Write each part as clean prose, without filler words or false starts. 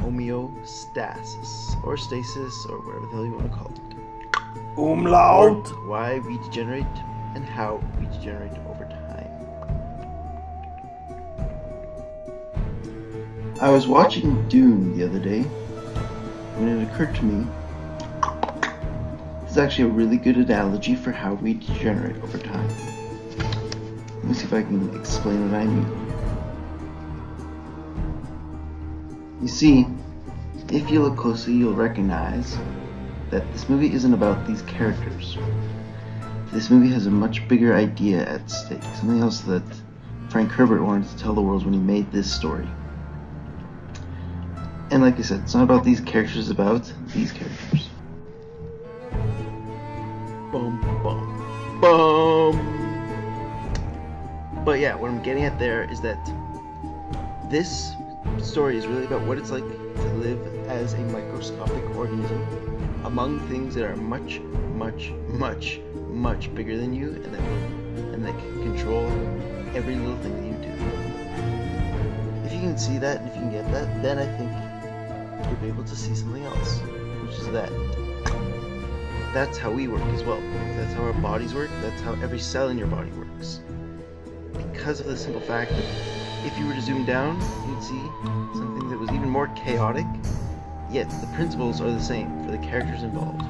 homeostasis, or stasis, or whatever the hell you want to call it. Umlaut! Or why we degenerate and how we degenerate over time. I was watching Dune the other day when it occurred to me this is actually a really good analogy for how we degenerate over time. Let me see if I can explain what I mean. You see, if you look closely, you'll recognize that this movie isn't about these characters. This movie has a much bigger idea at stake, something else that Frank Herbert wanted to tell the world when he made this story. And like I said, it's not about these characters, it's about these characters. Bum, bum, bum. But yeah, what I'm getting at there is that this story is really about what it's like to live as a microscopic organism among things that are much, much, much, much bigger than you, and that can control every little thing that you do. If you can see that, and if you can get that, then I think you'll be able to see something else, which is that that's how we work as well. That's how our bodies work. That's how every cell in your body works. Because of the simple fact that if you were to zoom down, you'd see something that was even more chaotic, yet the principles are the same for the characters involved.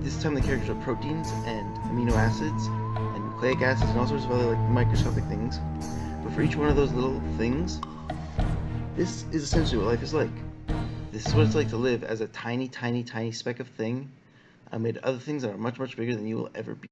This time the characters are proteins and amino acids and nucleic acids and all sorts of other like microscopic things. But for each one of those little things, this is essentially what life is like. This is what it's like to live as a tiny, tiny, tiny speck of thing amid other things that are much, much bigger than you will ever be.